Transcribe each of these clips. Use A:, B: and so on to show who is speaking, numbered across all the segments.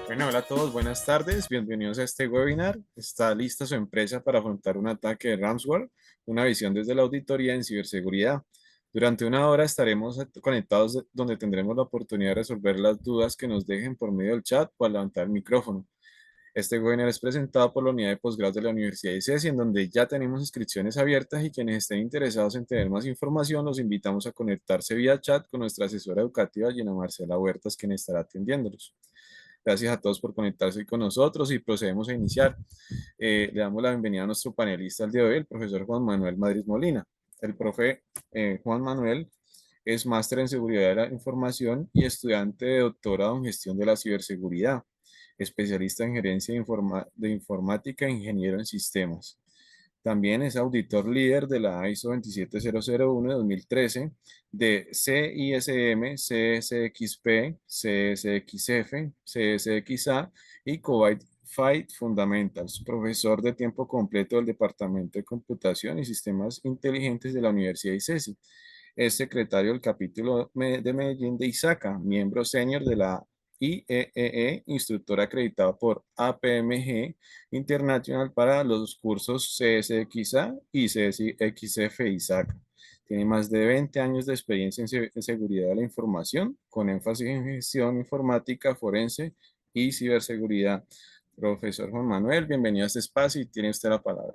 A: Bueno, hola a todos, buenas tardes, bienvenidos a este webinar. ¿Está lista su empresa para afrontar un ataque de ransomware? Una visión desde la auditoría en ciberseguridad. Durante una hora estaremos conectados donde tendremos la oportunidad de resolver las dudas que nos dejen por medio del chat o al levantar el micrófono. Este webinar es presentado por la unidad de posgrados de la Universidad de ICESI, en donde ya tenemos inscripciones abiertas y quienes estén interesados en tener más información, los invitamos a conectarse vía chat con nuestra asesora educativa, Gina Marcela Huertas, quien estará atendiéndolos. Gracias a todos por conectarse hoy con nosotros y procedemos a iniciar. Le damos la bienvenida a nuestro panelista el día de hoy, el profesor Juan Manuel Madrid Molina. El profe Juan Manuel es máster en seguridad de la información y estudiante de doctorado en gestión de la ciberseguridad, especialista en gerencia de informática e ingeniero en sistemas. También es auditor líder de la ISO 27001 de 2013, de CISM, CSXP, CSXF, CSXA y Cobalt Fight Fundamentals, profesor de tiempo completo del Departamento de Computación y Sistemas Inteligentes de la Universidad de ICESI. Es secretario del capítulo de Medellín de ISACA, miembro senior de la IEEE, instructor acreditado por APMG Internacional para los cursos CSXA y CSXF ISACA. Tiene más de 20 años de experiencia en seguridad de la información, con énfasis en gestión informática, forense y ciberseguridad. Profesor Juan Manuel, bienvenido a este espacio y tiene usted la palabra.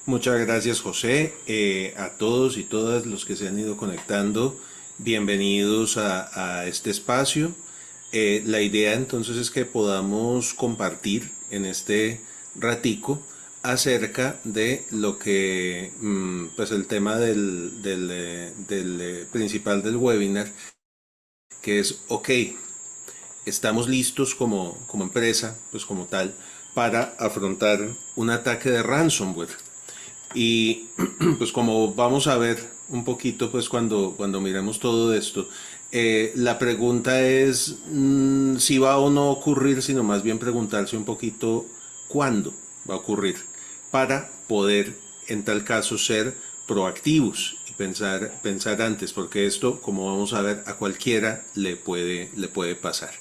B: Muchas gracias, José. A todos y todas los que se han ido conectando, bienvenidos a este espacio. La idea entonces es que podamos compartir en este ratico acerca de lo que, pues el tema del principal del webinar, que es, ok, estamos listos como empresa, pues como tal, para afrontar un ataque de ransomware. Y pues como vamos a ver un poquito pues cuando miremos todo esto, la pregunta es si va o no a ocurrir, sino más bien preguntarse un poquito cuándo va a ocurrir, para poder en tal caso ser proactivos y pensar antes, porque esto, como vamos a ver, a cualquiera le puede pasar.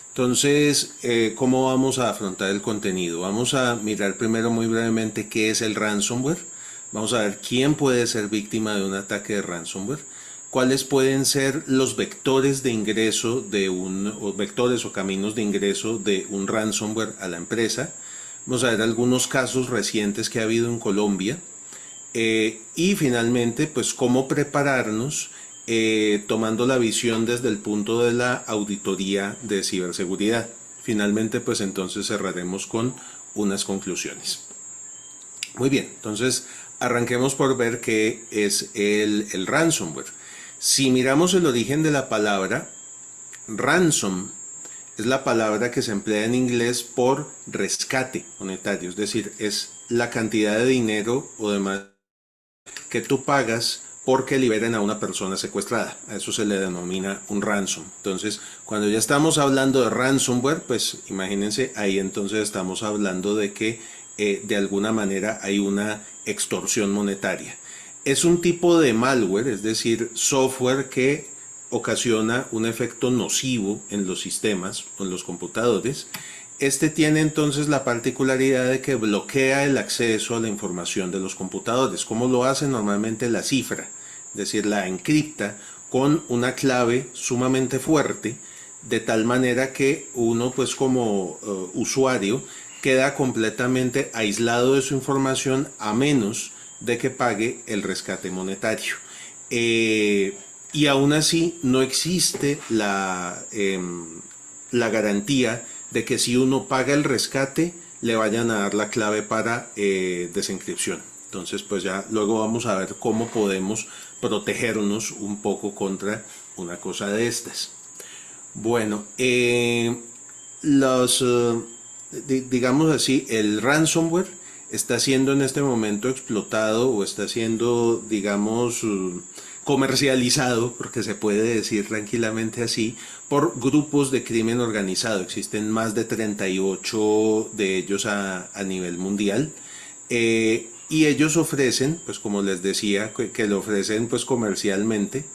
B: Entonces, ¿cómo vamos a afrontar el contenido? Vamos a mirar primero muy brevemente qué es el ransomware. Vamos a ver quién puede ser víctima de un ataque de ransomware. Cuáles pueden ser los vectores de ingreso o vectores o caminos de ingreso de un ransomware a la empresa. Vamos a ver algunos casos recientes que ha habido en Colombia. Y finalmente, pues cómo prepararnos tomando la visión desde el punto de la auditoría de ciberseguridad. Finalmente, pues entonces cerraremos con unas conclusiones. Muy bien, entonces arranquemos por ver qué es el ransomware. Si miramos el origen de la palabra, ransom es la palabra que se emplea en inglés por rescate monetario, es decir, es la cantidad de dinero o demás que tú pagas porque liberen a una persona secuestrada. A eso se le denomina un ransom. Entonces, cuando ya estamos hablando de ransomware, pues imagínense, ahí entonces estamos hablando de que de alguna manera hay una extorsión monetaria. Es un tipo de malware, es decir, software que ocasiona un efecto nocivo en los sistemas o en los computadores. Este tiene entonces la particularidad de que bloquea el acceso a la información de los computadores. ¿Cómo lo hace? Normalmente la cifra, es decir, la encripta con una clave sumamente fuerte, de tal manera que uno pues como usuario queda completamente aislado de su información a menos de que pague el rescate monetario. Y aún así no existe la garantía de que si uno paga el rescate le vayan a dar la clave para desencripción. Entonces pues ya luego vamos a ver cómo podemos protegernos un poco contra una cosa de estas. Bueno, digamos así, el ransomware está siendo en este momento explotado o está siendo, digamos, comercializado, porque se puede decir tranquilamente así, por grupos de crimen organizado. Existen más de 38 de ellos a nivel mundial. Y ellos ofrecen, pues como les decía, que lo ofrecen pues comercialmente,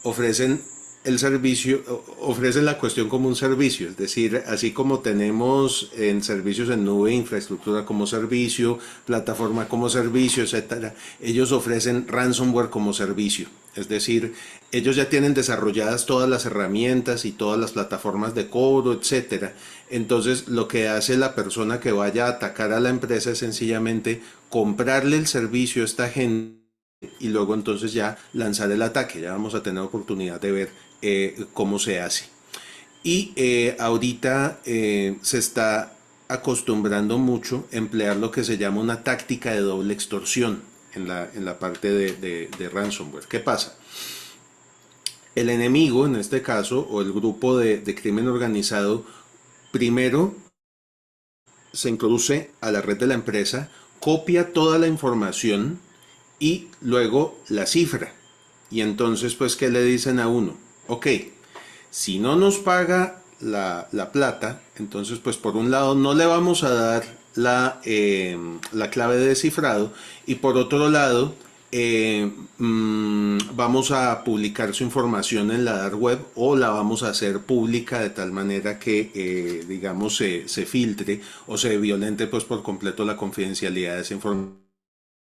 B: ofrecen el servicio, ofrecen la cuestión como un servicio, es decir, así como tenemos en servicios en nube, infraestructura como servicio, plataforma como servicio, etcétera, ellos ofrecen ransomware como servicio. Es decir, ellos ya tienen desarrolladas todas las herramientas y todas las plataformas de cobro, etcétera. Entonces, lo que hace la persona que vaya a atacar a la empresa es sencillamente comprarle el servicio a esta gente y luego entonces ya lanzar el ataque. Ya vamos a tener oportunidad de ver cómo se hace. Y ahorita se está acostumbrando mucho a emplear lo que se llama una táctica de doble extorsión en la parte de ransomware. ¿Qué pasa? El enemigo, en este caso, o el grupo de crimen organizado, primero se introduce a la red de la empresa, copia toda la información y luego la cifra. Y entonces, pues, ¿qué le dicen a uno? Ok, si no nos paga la plata, entonces, pues, por un lado, no le vamos a dar la clave de descifrado y por otro lado, vamos a publicar su información en la dark web o la vamos a hacer pública de tal manera que, digamos, se filtre o se violente, pues, por completo la confidencialidad de esa información.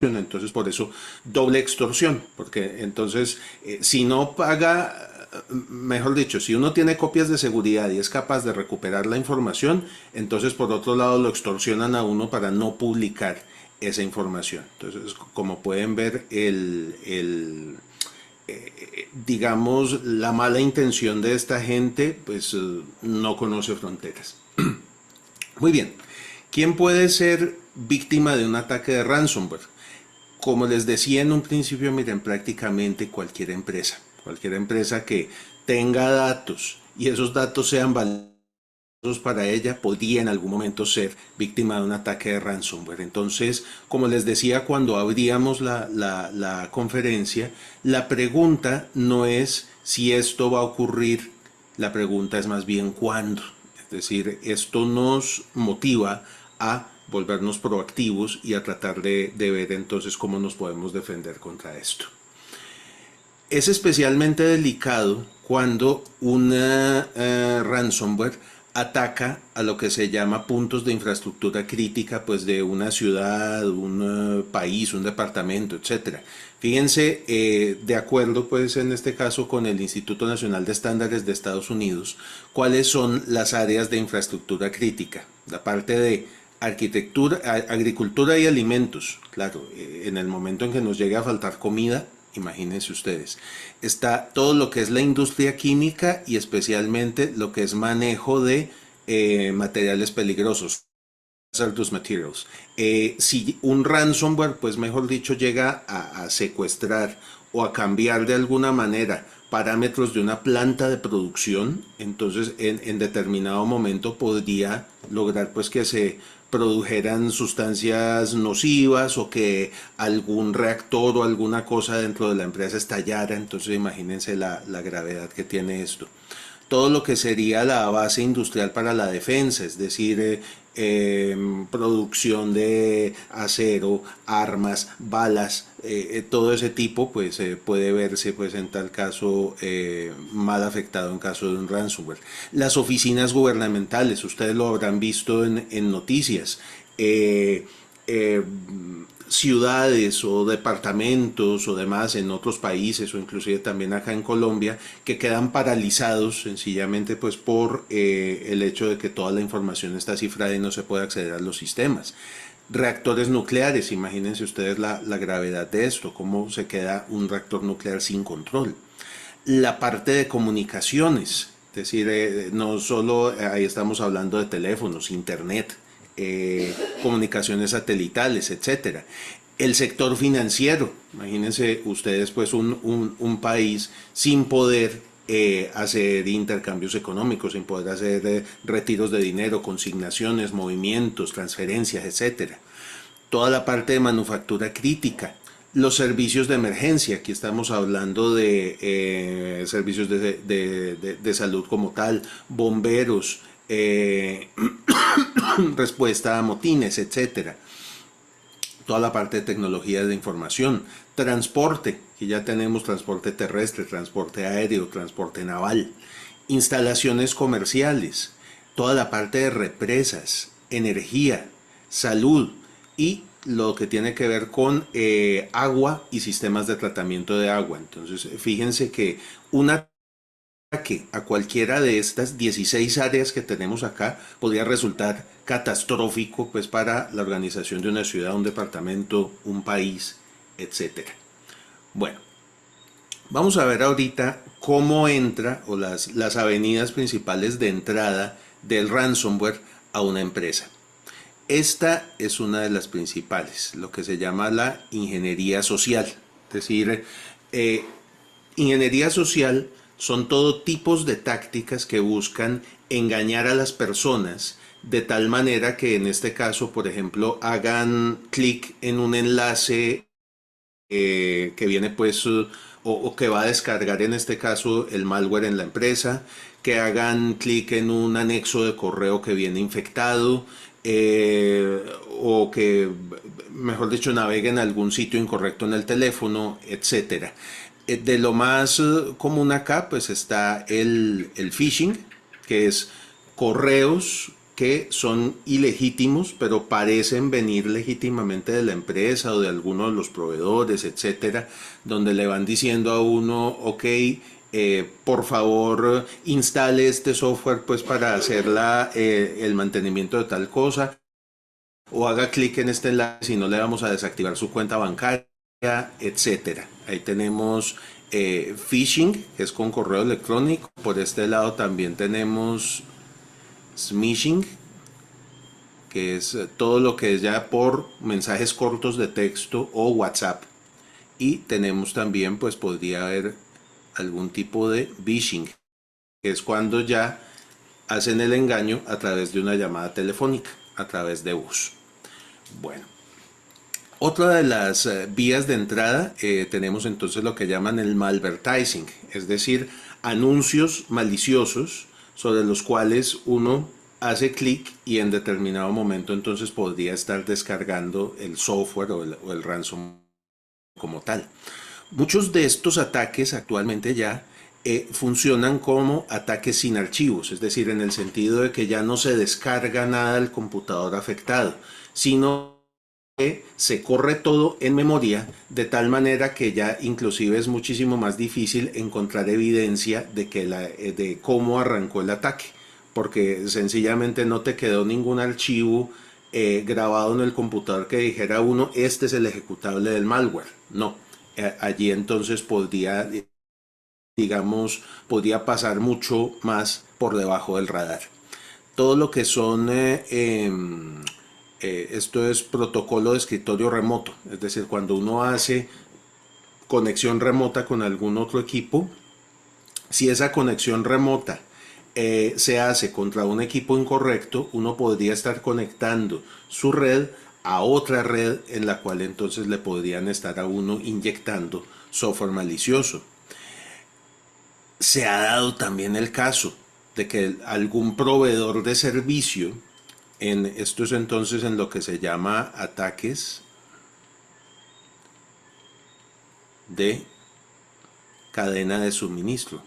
B: Entonces, por eso, doble extorsión, porque entonces, si no paga, mejor dicho, si uno tiene copias de seguridad y es capaz de recuperar la información, entonces por otro lado lo extorsionan a uno para no publicar esa información. Entonces, como pueden ver, digamos, la mala intención de esta gente, pues no conoce fronteras. Muy bien, ¿quién puede ser víctima de un ataque de ransomware? Como les decía en un principio, miren, prácticamente cualquier empresa que tenga datos y esos datos sean valiosos para ella, podría en algún momento ser víctima de un ataque de ransomware. Entonces, como les decía cuando abríamos la conferencia, la pregunta no es si esto va a ocurrir, la pregunta es más bien cuándo. Es decir, esto nos motiva a volvernos proactivos y a tratar de ver entonces cómo nos podemos defender contra esto. Es especialmente delicado cuando una ransomware ataca a lo que se llama puntos de infraestructura crítica, pues de una ciudad, un país, un departamento, etcétera. Fíjense, de acuerdo pues en este caso con el Instituto Nacional de Estándares de Estados Unidos, cuáles son las áreas de infraestructura crítica. La parte de arquitectura, agricultura y alimentos. Claro, en el momento en que nos llegue a faltar comida, imagínense ustedes, está todo lo que es la industria química y especialmente lo que es manejo de materiales peligrosos, hazardous materials. Si un ransomware, pues mejor dicho, llega a secuestrar o a cambiar de alguna manera parámetros de una planta de producción, entonces en determinado momento podría lograr pues que se produjeran sustancias nocivas o que algún reactor o alguna cosa dentro de la empresa estallara. Entonces imagínense la gravedad que tiene esto. Todo lo que sería la base industrial para la defensa, es decir, producción de acero, armas, balas, todo ese tipo, pues puede verse, pues en tal caso, mal afectado en caso de un ransomware. Las oficinas gubernamentales, ustedes lo habrán visto en noticias. Eh, Ciudades o departamentos o demás en otros países o inclusive también acá en Colombia que quedan paralizados sencillamente pues por el hecho de que toda la información está cifrada y no se puede acceder a los sistemas. Reactores nucleares, imagínense ustedes la gravedad de esto, cómo se queda un reactor nuclear sin control. La parte de comunicaciones, es decir, no solo ahí estamos hablando de teléfonos, internet, comunicaciones satelitales, etcétera. El sector financiero, imagínense ustedes pues un país sin poder hacer intercambios económicos, sin poder hacer retiros de dinero, consignaciones, movimientos, transferencias, etcétera. Toda la parte de manufactura crítica, los servicios de emergencia, aquí estamos hablando de servicios de salud como tal, bomberos, respuesta a motines, etcétera. Toda la parte de tecnología de información, transporte, Aquí ya tenemos transporte terrestre, transporte aéreo, transporte naval, instalaciones comerciales, toda la parte de represas, energía, salud y lo que tiene que ver con agua y sistemas de tratamiento de agua. Entonces, fíjense que una que a cualquiera de estas 16 áreas que tenemos acá podría resultar catastrófico pues para la organización de una ciudad, un departamento, un país, etcétera. Bueno, vamos a ver ahorita cómo entra o las avenidas principales de entrada del ransomware a una empresa. Esta es una de las principales, lo que se llama la ingeniería social. Es decir, eh, ingeniería social son todo tipos de tácticas que buscan engañar a las personas de tal manera que en este caso, por ejemplo, hagan clic en un enlace que viene pues o que va a descargar en este caso el malware en la empresa, que hagan clic en un anexo de correo que viene infectado, o que, mejor dicho, naveguen a algún sitio incorrecto en el teléfono, etcétera. De lo más común acá pues está el phishing, que es correos que son ilegítimos, pero parecen venir legítimamente de la empresa o de alguno de los proveedores, etcétera, donde le van diciendo a uno, ok, por favor instale este software pues para hacer el mantenimiento de tal cosa, o haga clic en este enlace si no le vamos a desactivar su cuenta bancaria, etcétera. Ahí tenemos phishing, que es con correo electrónico. Por este lado también tenemos smishing, que es todo lo que es ya por mensajes cortos de texto o WhatsApp. Y tenemos también, pues podría haber algún tipo de phishing, que es cuando ya hacen el engaño a través de una llamada telefónica, a través de voz. Bueno, otra de las vías de entrada tenemos entonces lo que llaman el malvertising, es decir, anuncios maliciosos sobre los cuales uno hace clic y en determinado momento entonces podría estar descargando el software o el ransom como tal. Muchos de estos ataques actualmente ya funcionan como ataques sin archivos, es decir, en el sentido de que ya no se descarga nada del computador afectado, sino que se corre todo en memoria de tal manera que ya inclusive es muchísimo más difícil encontrar evidencia de cómo arrancó el ataque, porque sencillamente no te quedó ningún archivo grabado en el computador que dijera uno, este es el ejecutable del malware. No, allí entonces podría pasar mucho más por debajo del radar. Todo lo que son, esto es protocolo de escritorio remoto, es decir, cuando uno hace conexión remota con algún otro equipo, si esa conexión remota se hace contra un equipo incorrecto, uno podría estar conectando su red a otra red en la cual entonces le podrían estar a uno inyectando software malicioso. Se ha dado también el caso de que algún proveedor de servicio, esto es entonces en lo que se llama ataques de cadena de suministro.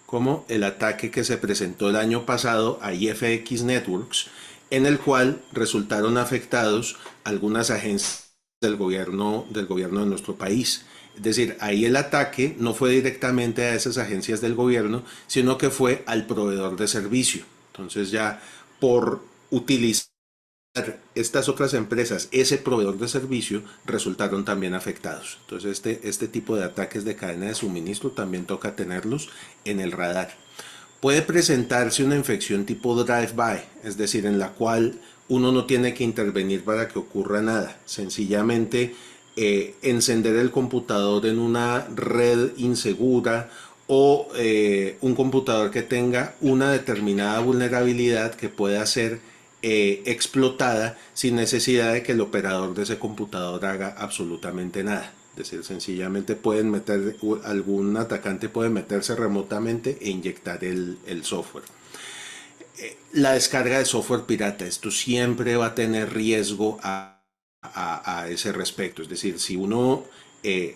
B: Como el ataque que se presentó el año pasado a IFX Networks, en el cual resultaron afectados algunas agencias del gobierno de nuestro país. Es decir, ahí el ataque no fue directamente a esas agencias del gobierno, sino que fue al proveedor de servicio. Entonces ya por utilizar estas otras empresas, ese proveedor de servicio, resultaron también afectados. Entonces este tipo de ataques de cadena de suministro también toca tenerlos en el radar. Puede presentarse una infección tipo drive-by, es decir, en la cual uno no tiene que intervenir para que ocurra nada. Sencillamente encender el computador en una red insegura o un computador que tenga una determinada vulnerabilidad que pueda ser explotada sin necesidad de que el operador de ese computador haga absolutamente nada. Es decir, sencillamente algún atacante puede meterse remotamente e inyectar el software. la descarga de software pirata. Esto siempre va a tener riesgo a ese respecto. Es decir, si uno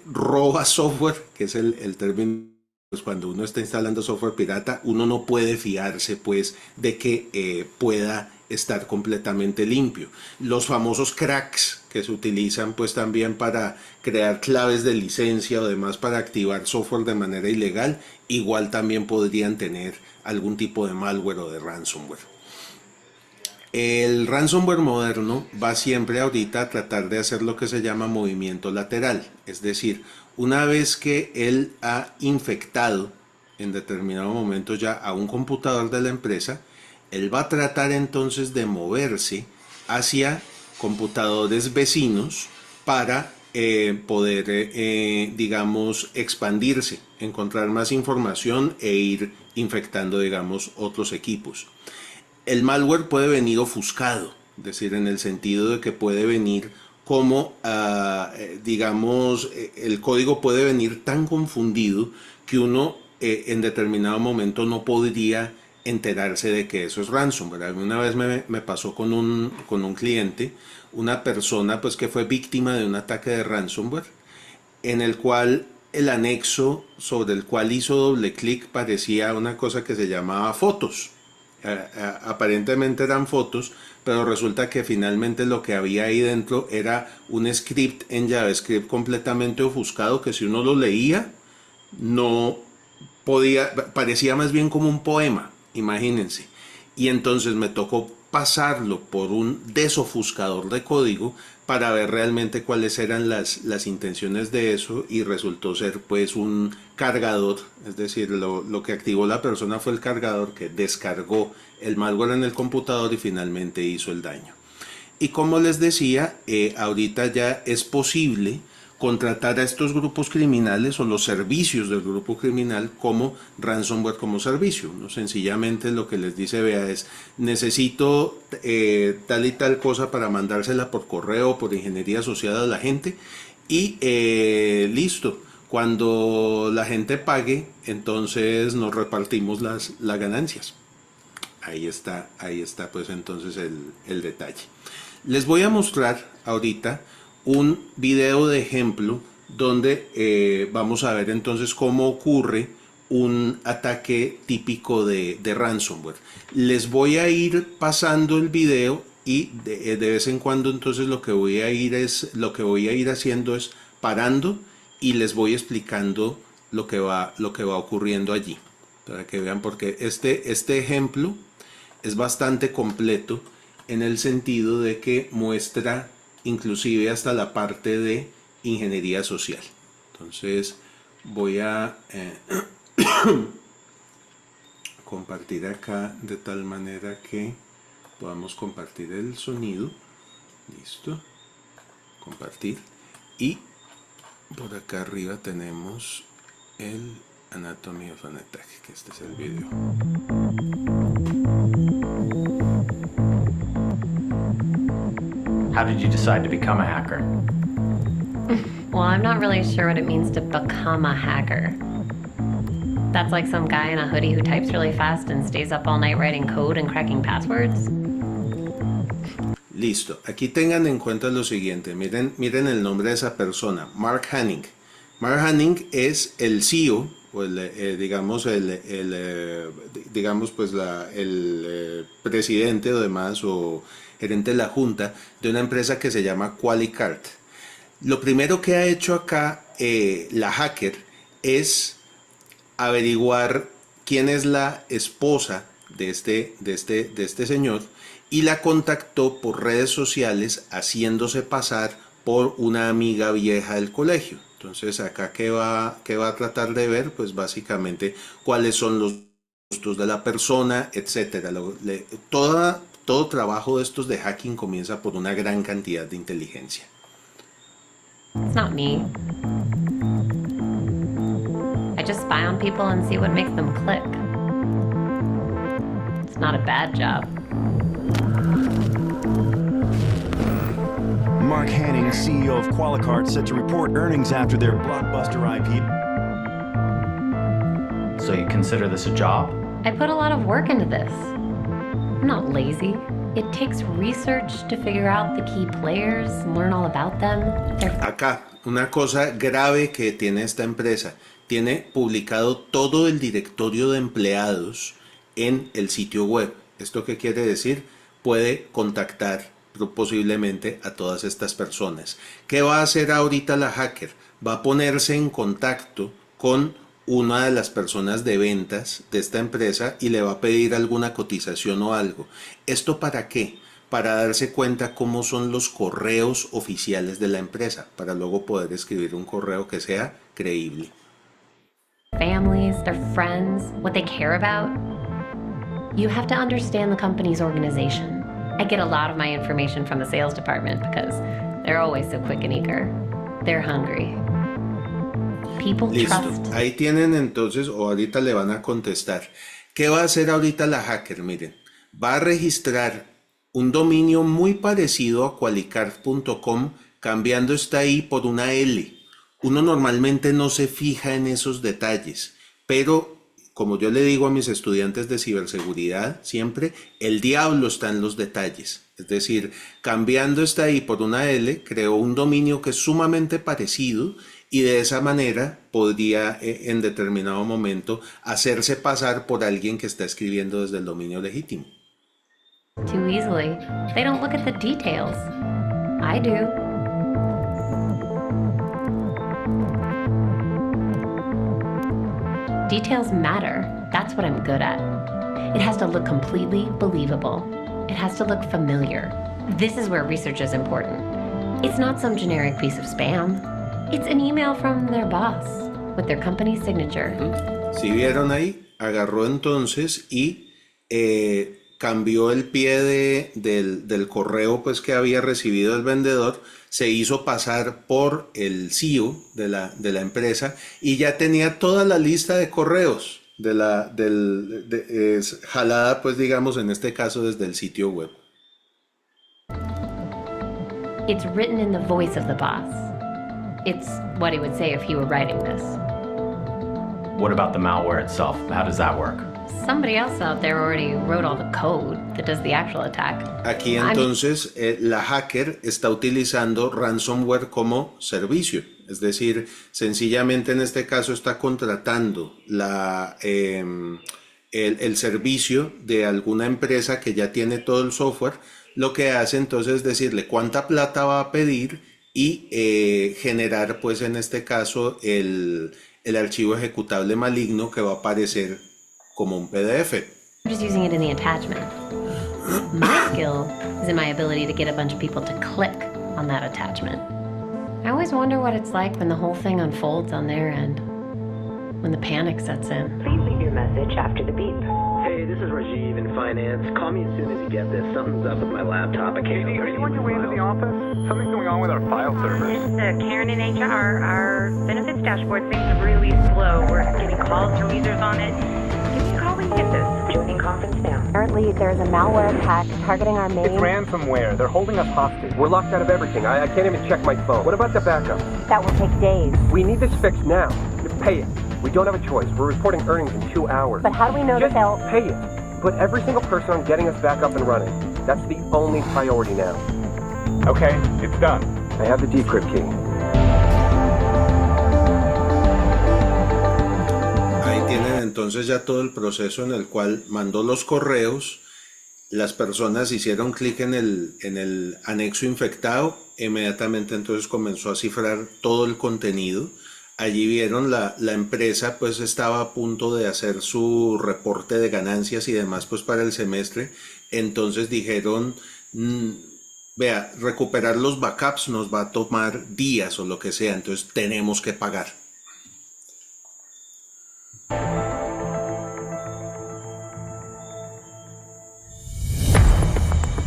B: roba software, que es el término, pues cuando uno está instalando software pirata, uno no puede fiarse pues de que pueda estar completamente limpio. Los famosos cracks que se utilizan pues también para crear claves de licencia o demás para activar software de manera ilegal, igual también podrían tener algún tipo de malware o de ransomware. El ransomware moderno va siempre ahorita a tratar de hacer lo que se llama movimiento lateral, es decir, una vez que él ha infectado en determinado momento ya a un computador de la empresa, él va a tratar entonces de moverse hacia computadores vecinos para poder, digamos, expandirse, encontrar más información e ir infectando, digamos, otros equipos. El malware puede venir ofuscado, es decir, en el sentido de que puede venir como, digamos, el código puede venir tan confundido que uno en determinado momento no podría enterarse de que eso es ransomware. Una vez me pasó con un cliente, una persona pues que fue víctima de un ataque de ransomware, en el cual el anexo sobre el cual hizo doble clic parecía una cosa que se llamaba fotos. Aparentemente eran fotos, pero resulta que finalmente lo que había ahí dentro era un script en JavaScript completamente ofuscado que si uno lo leía no podía, parecía más bien como un poema, imagínense. Y entonces me tocó pasarlo por un desofuscador de código para ver realmente cuáles eran las intenciones de eso, y resultó ser pues un cargador, es decir, lo que activó la persona fue el cargador que descargó el malware en el computador y finalmente hizo el daño. Y como les decía, ahorita ya es posible contratar a estos grupos criminales o los servicios del grupo criminal como ransomware como servicio. ¿No? Sencillamente lo que les dice, vea, es necesito tal y tal cosa para mandársela por correo, por ingeniería asociada a la gente, y listo. Cuando la gente pague, entonces nos repartimos las ganancias. Ahí está pues entonces el detalle. Les voy a mostrar ahorita un video de ejemplo donde vamos a ver entonces cómo ocurre un ataque típico de ransomware. Les voy a ir pasando el video y de vez en cuando entonces lo que voy a ir haciendo es parando y les voy explicando lo que va ocurriendo allí para que vean, porque este ejemplo es bastante completo en el sentido de que muestra inclusive hasta la parte de ingeniería social. Entonces voy a compartir acá de tal manera que podamos compartir el sonido. Listo. Compartir. Y por acá arriba tenemos el Anatomy of an Attack, que este es el video.
C: How did you decide to become a hacker?
D: Well, I'm not really sure what it means to become a hacker. That's like some guy in a hoodie who types really fast and stays up all night writing code and cracking passwords.
B: Listo. Aquí tengan en cuenta lo siguiente. Miren el nombre de esa persona, Mark Hanning. Mark Hanning es el CEO, o digamos pues el presidente o demás, o gerente de la junta de una empresa que se llama Qualicart. Lo primero que ha hecho acá la hacker es averiguar quién es la esposa de este señor, y la contactó por redes sociales haciéndose pasar por una amiga vieja del colegio. Entonces acá ¿qué va a tratar de ver? Pues básicamente cuáles son los gustos de la persona, etcétera. Todo trabajo de estos de hacking comienza por una gran cantidad de inteligencia.
D: It's not me. I just spy on people and see what makes them click. It's not a bad job.
E: Mark Hanning, CEO of Qualicart, set to report earnings after their blockbuster IPO.
C: So you consider this a job?
D: I put a lot of work into this. I'm not lazy. It takes research to figure out the key players, learn all about them.
B: Acá, una cosa grave que tiene esta empresa, tiene publicado todo el directorio de empleados en el sitio web. ¿Esto qué quiere decir? Puede contactar posiblemente a todas estas personas. ¿Qué va a hacer ahorita la hacker? Va a ponerse en contacto con una de las personas de ventas de esta empresa y le va a pedir alguna cotización o algo. ¿Esto para qué? Para darse cuenta cómo son los correos oficiales de la empresa, para luego poder escribir un correo que sea creíble.
D: Families, their friends, what they care about. You have to understand the company's organization. I get a lot of my information from the sales department because they're always so quick and eager. They're hungry. People
B: Listo,
D: trust.
B: ahí tienen entonces, o ahorita le van a contestar. ¿Qué va a hacer ahorita la hacker? Miren, va a registrar un dominio muy parecido a qualicard.com, cambiando esta I por una L. Uno normalmente no se fija en esos detalles, pero como yo le digo a mis estudiantes de ciberseguridad siempre, el diablo está en los detalles. Es decir, cambiando esta I por una L, creó un dominio que es sumamente parecido y de esa manera podría en determinado momento hacerse pasar por alguien que está escribiendo desde el dominio legítimo.
D: Too easily. They don't look at the details. I do. Details matter. That's what I'm good at. It has to look completely believable. It has to look familiar. This is where research is important. It's not some generic piece of spam. It's an email from their boss with their company signature.
B: Si vieron ahí, agarró entonces y cambió el pie del correo pues que había recibido el vendedor, se hizo pasar por el CEO de la empresa y ya tenía toda la lista de correos jalada pues digamos en este caso desde el sitio web.
D: It's written in the voice of the boss. It's what he would say if he were writing this.
C: What about the malware itself? How does that work?
D: Somebody else out there already wrote all the code that does the actual attack.
B: Aquí entonces la hacker está utilizando ransomware como servicio, es decir, sencillamente en este caso está contratando el servicio de alguna empresa que ya tiene todo el software. Lo que hace entonces es decirle cuánta plata va a pedir y generar pues en este caso el archivo ejecutable maligno que va a aparecer como un PDF.
D: I'm just using it in the attachment. My skill is in my ability to get a bunch of people to click on that attachment. I always wonder what it's like when the whole thing unfolds on their end, when the panic sets in.
F: Please leave your message after the beep.
G: Hey, this is Rajiv in finance. Call me as soon as you get this. Something's up with my laptop. I can't.
H: Katie, are you on your way into the office? Something's going on with our file servers.
F: Karen in HR, our benefits dashboard seems really slow. We're getting calls from users on it. Give me a call when you get this. Joining conference now.
I: Apparently, there's a malware attack targeting our main...
H: It's ransomware. They're holding us hostage. We're locked out of everything. I can't even check my phone. What about the backup?
I: That will take days.
H: We need this fixed now. Pay it. We don't have a choice. We're reporting earnings in 2 hours.
I: But how do we know
H: Just
I: that they'll...
H: pay it. Put every single person on getting us back up and running. That's the only priority now. Okay, it's done. I have the decrypt key.
B: Ahí tienen entonces ya todo el proceso en el cual mandó los correos, las personas hicieron clic en el anexo infectado, inmediatamente entonces comenzó a cifrar todo el contenido. Allí vieron la empresa pues estaba a punto de hacer su reporte de ganancias y demás pues para el semestre, entonces dijeron, vea, recuperar los backups nos va a tomar días o lo que sea, entonces tenemos que pagar.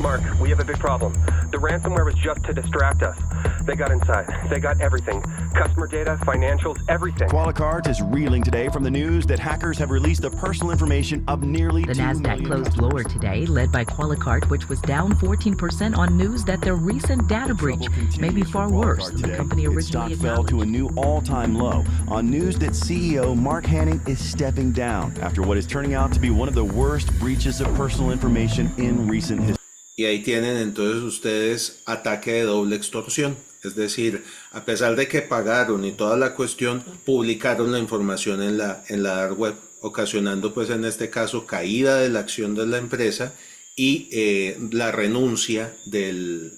H: Mark, we have a big problem. The ransomware was just to distract us. They got inside. They got everything. Customer data, financials, everything.
E: Qualicart is reeling today from the news that hackers have released the personal information of nearly
J: The
E: 2
J: Nasdaq
E: million
J: closed
E: customers.
J: lower today, led by Qualicart, which was down 14% on news that their recent data breach may be far worse than the company
E: Its
J: originally
E: stock fell to a
J: acknowledged.
E: new all-time low on news that CEO Mark Hanning is stepping down after what is turning out to be one of the worst breaches of personal information in recent history.
B: Y ahí tienen entonces ustedes ataque de doble extorsión. Es decir, a pesar de que pagaron y toda la cuestión, publicaron la información en la dark web, ocasionando pues en este caso caída de la acción de la empresa y la renuncia del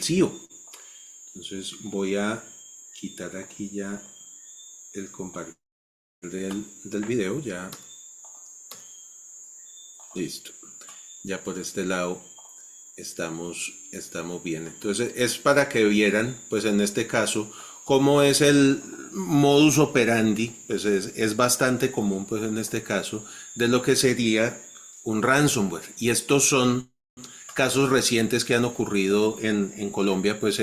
B: CEO. Entonces voy a quitar aquí ya el compartir del video, ya listo. Ya por este lado estamos bien. Entonces es para que vieran, pues en este caso, cómo es el modus operandi, pues es bastante común, pues en este caso, de lo que sería un ransomware. Y estos son casos recientes que han ocurrido en Colombia, pues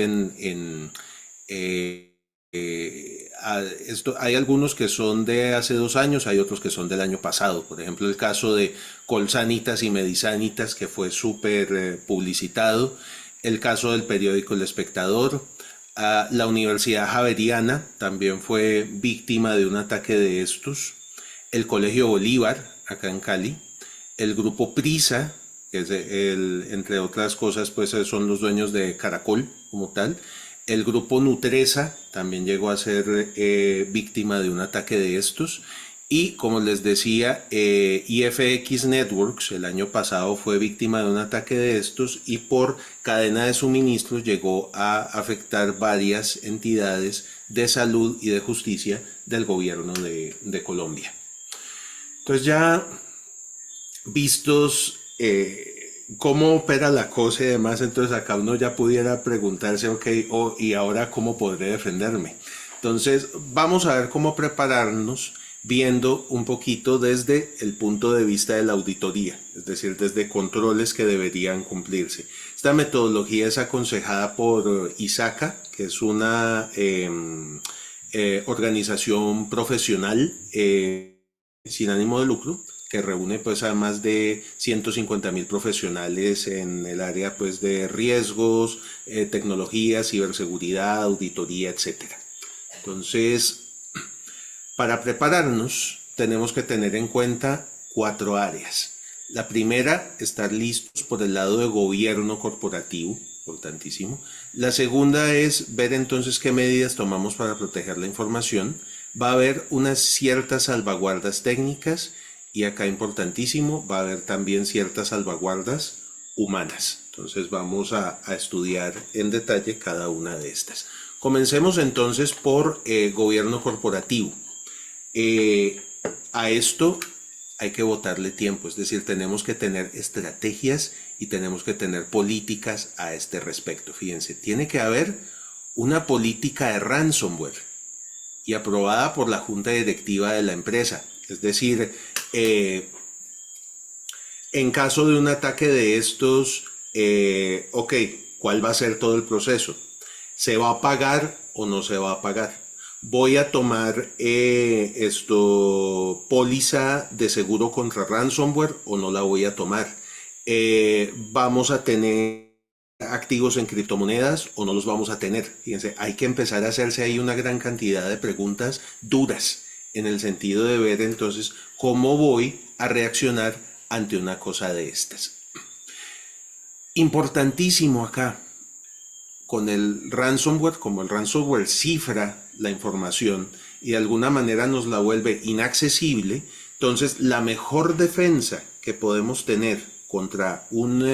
B: hay algunos que son de hace 2 años, hay otros que son del año pasado. Por ejemplo, el caso de Colsanitas y Medisanitas, que fue súper publicitado. El caso del periódico El Espectador. La Universidad Javeriana también fue víctima de un ataque de estos. El Colegio Bolívar, acá en Cali. El grupo Prisa, que es entre otras cosas, pues son los dueños de Caracol como tal. El grupo Nutresa también llegó a ser víctima de un ataque de estos. Y como les decía, IFX Networks el año pasado fue víctima de un ataque de estos y por cadena de suministros llegó a afectar varias entidades de salud y de justicia del gobierno de Colombia. Entonces ya vistos cómo opera la cosa y demás, entonces acá uno ya pudiera preguntarse, ok, ¿y ahora cómo podré defenderme? Entonces vamos a ver cómo prepararnos viendo un poquito desde el punto de vista de la auditoría, es decir, desde controles que deberían cumplirse. Esta metodología es aconsejada por ISACA, que es una organización profesional sin ánimo de lucro, que reúne pues a más de 150,000 profesionales en el área pues de riesgos, tecnología, ciberseguridad, auditoría, etc. Entonces, para prepararnos tenemos que tener en cuenta 4 áreas. La primera, estar listos por el lado de gobierno corporativo, importantísimo. La segunda es ver entonces qué medidas tomamos para proteger la información. Va a haber unas ciertas salvaguardas técnicas y acá importantísimo, va a haber también ciertas salvaguardas humanas. Entonces vamos a estudiar en detalle cada una de estas. Comencemos entonces por gobierno corporativo. A esto hay que botarle tiempo, es decir, tenemos que tener estrategias y tenemos que tener políticas a este respecto. Fíjense, tiene que haber una política de ransomware y aprobada por la junta directiva de la empresa. Es decir, en caso de un ataque de estos, ok, ¿cuál va a ser todo el proceso? ¿Se va a pagar o no se va a pagar? Voy a tomar póliza de seguro contra ransomware o no la voy a tomar. Vamos a tener activos en criptomonedas o no los vamos a tener. Fíjense, hay que empezar a hacerse ahí una gran cantidad de preguntas duras en el sentido de ver entonces cómo voy a reaccionar ante una cosa de estas. Importantísimo acá, con el ransomware, como el ransomware cifra la información y de alguna manera nos la vuelve inaccesible, entonces la mejor defensa que podemos tener contra un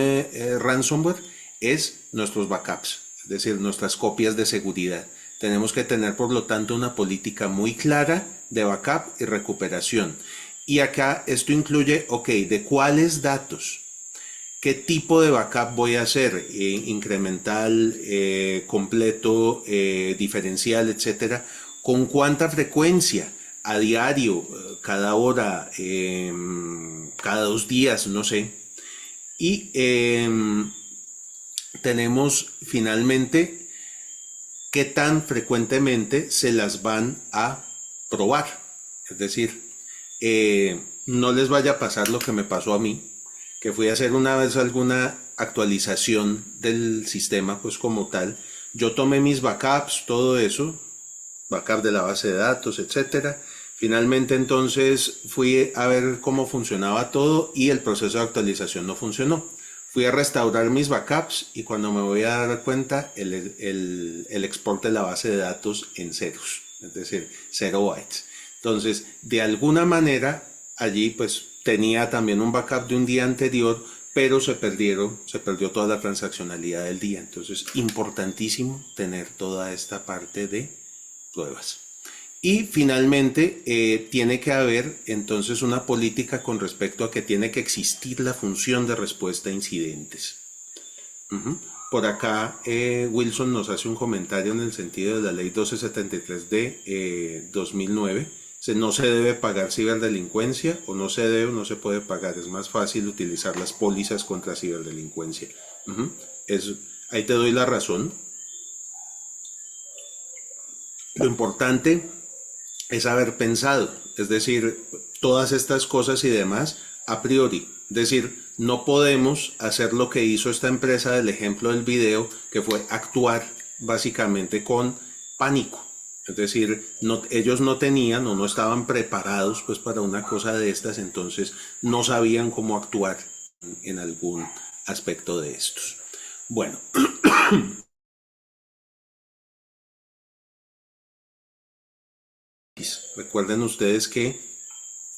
B: ransomware es nuestros backups, es decir, nuestras copias de seguridad. Tenemos que tener, por lo tanto, una política muy clara de backup y recuperación. Y acá esto incluye, ok, ¿de cuáles datos? ¿Qué tipo de backup voy a hacer? Incremental, completo, diferencial, etcétera. ¿Con cuánta frecuencia? A diario, cada hora, cada 2 días, no sé. Y tenemos finalmente qué tan frecuentemente se las van a probar. Es decir, no les vaya a pasar lo que me pasó a mí, que fui a hacer una vez alguna actualización del sistema, pues como tal. Yo tomé mis backups, todo eso, backup de la base de datos, etcétera. Finalmente entonces fui a ver cómo funcionaba todo y el proceso de actualización no funcionó. Fui a restaurar mis backups y cuando me voy a dar cuenta el export de la base de datos en ceros, es decir, 0 bytes. Entonces, de alguna manera, allí pues tenía también un backup de un día anterior, pero se perdió toda la transaccionalidad del día. Entonces, importantísimo tener toda esta parte de pruebas. Y finalmente, tiene que haber entonces una política con respecto a que tiene que existir la función de respuesta a incidentes. Por acá, Wilson nos hace un comentario en el sentido de la ley 1273 de 2009. No se debe pagar ciberdelincuencia, o no se debe o no se puede pagar. Es más fácil utilizar las pólizas contra ciberdelincuencia. Ahí te doy la razón. Lo importante es haber pensado, es decir, todas estas cosas y demás a priori. Es decir, no podemos hacer lo que hizo esta empresa del ejemplo del video, que fue actuar básicamente con pánico. Es decir, ellos no tenían o no estaban preparados pues para una cosa de estas, entonces no sabían cómo actuar en algún aspecto de estos. Bueno. Recuerden ustedes que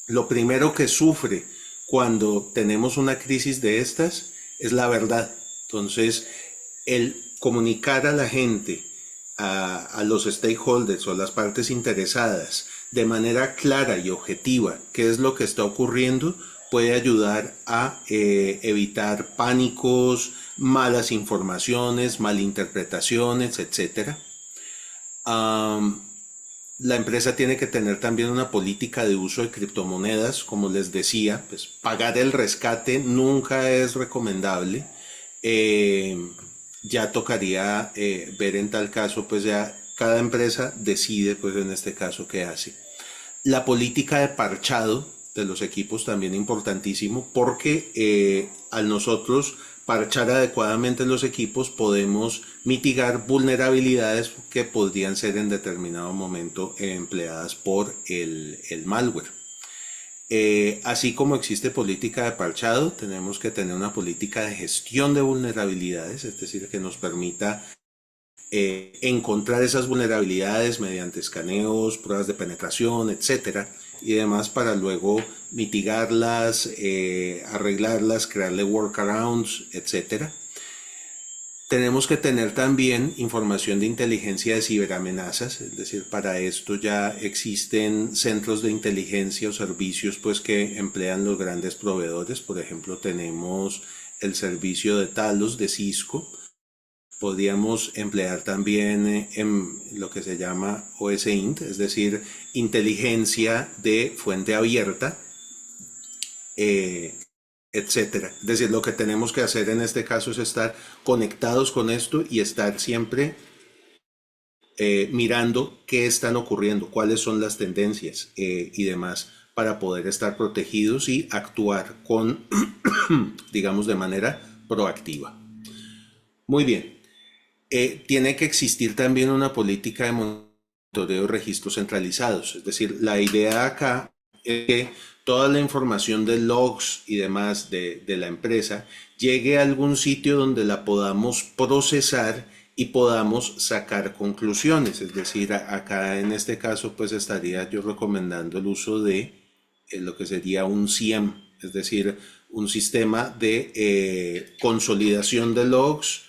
B: lo primero que sufre cuando tenemos una crisis de estas es la verdad. Entonces, el comunicar a la gente, a los stakeholders o a las partes interesadas de manera clara y objetiva qué es lo que está ocurriendo, puede ayudar a evitar pánicos, malas informaciones, malinterpretaciones, etc. La empresa tiene que tener también una política de uso de criptomonedas. Como les decía, pues pagar el rescate nunca es recomendable. Ya tocaría ver en tal caso, pues ya cada empresa decide, pues en este caso, qué hace. La política de parchado de los equipos también importantísimo, porque al nosotros parchar adecuadamente los equipos podemos mitigar vulnerabilidades que podrían ser en determinado momento empleadas por el malware. Así como existe política de parchado, tenemos que tener una política de gestión de vulnerabilidades, es decir, que nos permita encontrar esas vulnerabilidades mediante escaneos, pruebas de penetración, etcétera, y demás, para luego mitigarlas, arreglarlas, crearle workarounds, etcétera. Tenemos que tener también información de inteligencia de ciberamenazas, es decir, para esto ya existen centros de inteligencia o servicios pues que emplean los grandes proveedores. Por ejemplo, tenemos el servicio de Talos de Cisco. Podríamos emplear también en lo que se llama OSINT, es decir, inteligencia de fuente abierta, etcétera. Es decir, lo que tenemos que hacer en este caso es estar conectados con esto y estar siempre mirando qué están ocurriendo, cuáles son las tendencias y demás, para poder estar protegidos y actuar con, digamos, de manera proactiva. Muy bien. Tiene que existir también una política de monitoreo de registros centralizados. Es decir, la idea acá es que toda la información de logs y demás de la empresa llegue a algún sitio donde la podamos procesar y podamos sacar conclusiones. Es decir, acá en este caso pues estaría yo recomendando el uso de lo que sería un SIEM, es decir, un sistema de consolidación de logs,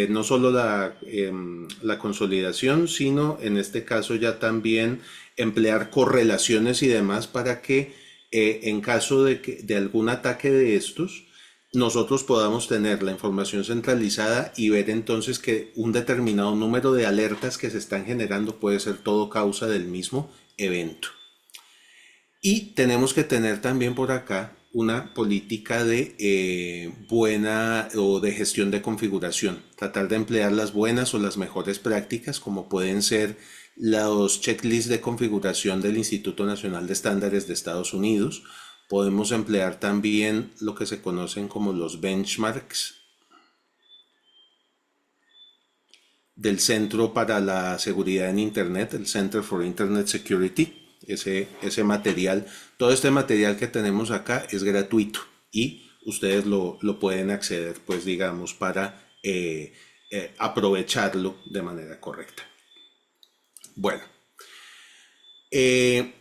B: no solo la consolidación, sino en este caso ya también emplear correlaciones y demás para que en caso de algún ataque de estos, nosotros podamos tener la información centralizada y ver entonces que un determinado número de alertas que se están generando puede ser todo causa del mismo evento. Y tenemos que tener también por acá una política de buena o de gestión de configuración, tratar de emplear las buenas o las mejores prácticas, como pueden ser los checklists de configuración del Instituto Nacional de Estándares de Estados Unidos. Podemos emplear también lo que se conocen como los benchmarks del Centro para la Seguridad en Internet, el Center for Internet Security. Ese material, todo este material que tenemos acá es gratuito y ustedes lo pueden acceder, pues digamos, para aprovecharlo de manera correcta. Bueno, en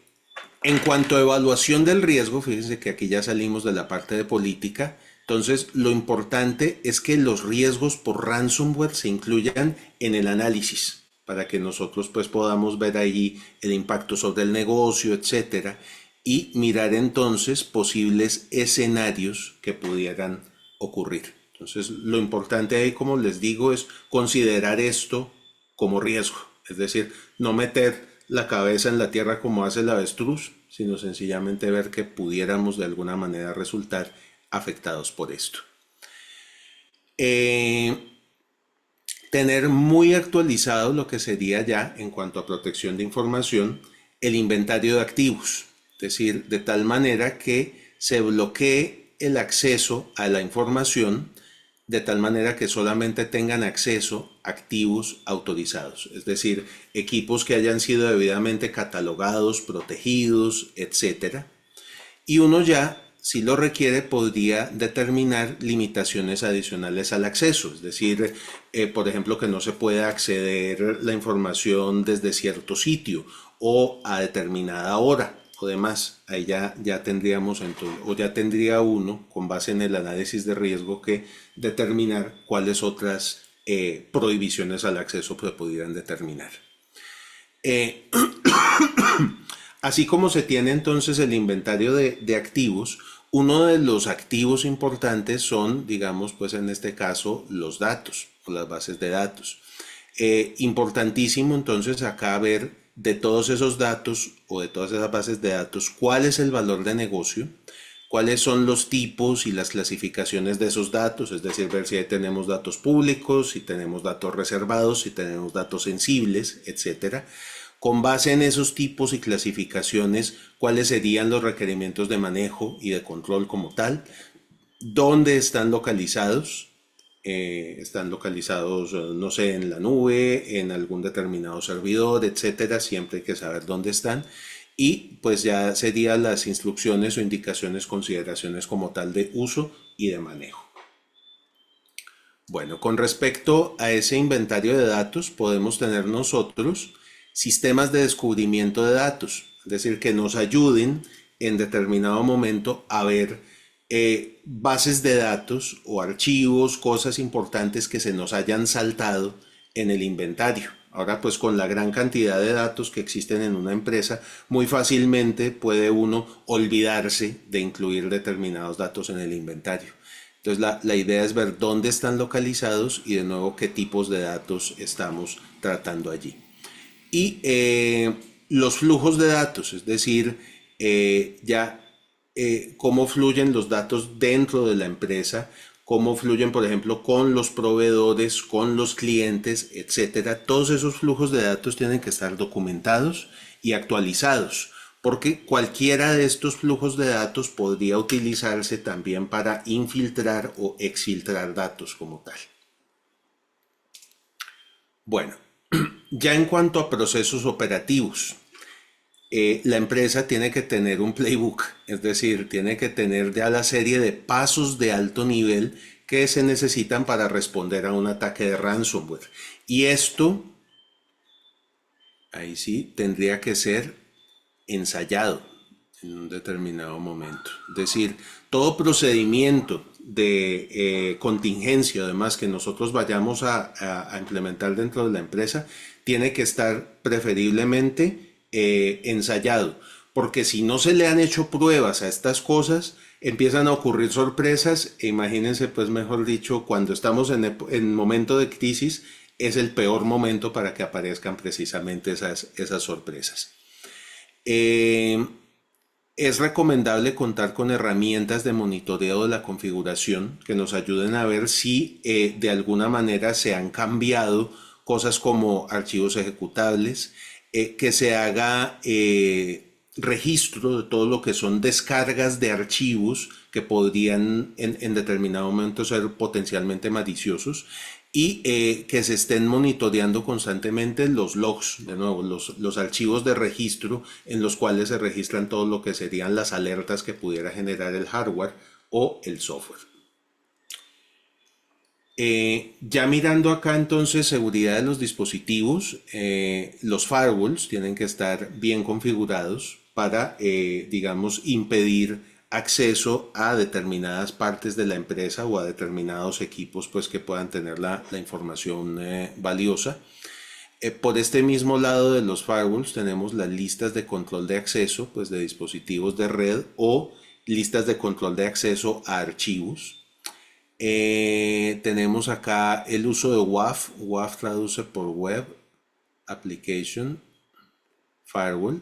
B: cuanto a evaluación del riesgo, fíjense que aquí ya salimos de la parte de política. Entonces, lo importante es que los riesgos por ransomware se incluyan en el análisis, para que nosotros pues podamos ver ahí el impacto sobre el negocio, etcétera, y mirar entonces posibles escenarios que pudieran ocurrir. Entonces, lo importante ahí, como les digo, es considerar esto como riesgo, es decir, no meter la cabeza en la tierra como hace el avestruz, sino sencillamente ver que pudiéramos de alguna manera resultar afectados por esto. Tener muy actualizado lo que sería ya, en cuanto a protección de información, el inventario de activos, es decir, de tal manera que se bloquee el acceso a la información, de tal manera que solamente tengan acceso activos autorizados, es decir, equipos que hayan sido debidamente catalogados, protegidos, etc. Y uno ya, si lo requiere, podría determinar limitaciones adicionales al acceso, es decir, por ejemplo, que no se pueda acceder la información desde cierto sitio o a determinada hora o demás. Ahí ya tendríamos entonces, o ya tendría uno, con base en el análisis de riesgo, que determinar cuáles otras prohibiciones al acceso se pudieran determinar. Así como se tiene entonces el inventario de activos, uno de los activos importantes son, digamos, pues en este caso, los datos o las bases de datos. Importantísimo entonces acá ver de todos esos datos o de todas esas bases de datos, cuál es el valor de negocio, cuáles son los tipos y las clasificaciones de esos datos, es decir, ver si ahí tenemos datos públicos, si tenemos datos reservados, si tenemos datos sensibles, etcétera. Con base en esos tipos y clasificaciones, cuáles serían los requerimientos de manejo y de control como tal, dónde están localizados. Están localizados, no sé, en la nube, en algún determinado servidor, etcétera. Siempre hay que saber dónde están. Y pues ya serían las instrucciones o indicaciones, consideraciones como tal de uso y de manejo. Bueno, con respecto a ese inventario de datos, podemos tener nosotros sistemas de descubrimiento de datos, es decir, que nos ayuden en determinado momento a ver bases de datos o archivos, cosas importantes que se nos hayan saltado en el inventario. Ahora pues con la gran cantidad de datos que existen en una empresa, muy fácilmente puede uno olvidarse de incluir determinados datos en el inventario. Entonces la idea es ver dónde están localizados y de nuevo qué tipos de datos estamos tratando allí. Y los flujos de datos, es decir, cómo fluyen los datos dentro de la empresa, cómo fluyen, por ejemplo, con los proveedores, con los clientes, etcétera. Todos esos flujos de datos tienen que estar documentados y actualizados, porque cualquiera de estos flujos de datos podría utilizarse también para infiltrar o exfiltrar datos como tal. Bueno, ya en cuanto a procesos operativos, la empresa tiene que tener un playbook, es decir, tiene que tener ya la serie de pasos de alto nivel que se necesitan para responder a un ataque de ransomware. Y esto, ahí sí, tendría que ser ensayado en un determinado momento. Es decir, todo procedimiento de contingencia, además, que nosotros vayamos a implementar dentro de la empresa, tiene que estar preferiblemente ensayado, porque si no se le han hecho pruebas a estas cosas, empiezan a ocurrir sorpresas. E imagínense, pues mejor dicho, cuando estamos en momento de crisis, es el peor momento para que aparezcan precisamente esas sorpresas. Es recomendable contar con herramientas de monitoreo de la configuración que nos ayuden a ver si de alguna manera se han cambiado cosas como archivos ejecutables, que se haga registro de todo lo que son descargas de archivos que podrían en determinado momento ser potencialmente maliciosos, y que se estén monitoreando constantemente los logs, de nuevo, los archivos de registro en los cuales se registran todo lo que serían las alertas que pudiera generar el hardware o el software. Ya mirando acá entonces seguridad de los dispositivos, los firewalls tienen que estar bien configurados para, digamos, impedir acceso a determinadas partes de la empresa o a determinados equipos pues que puedan tener la información valiosa. Por este mismo lado de los firewalls tenemos las listas de control de acceso pues de dispositivos de red o listas de control de acceso a archivos. Tenemos acá el uso de WAF. WAF traduce por Web Application Firewall.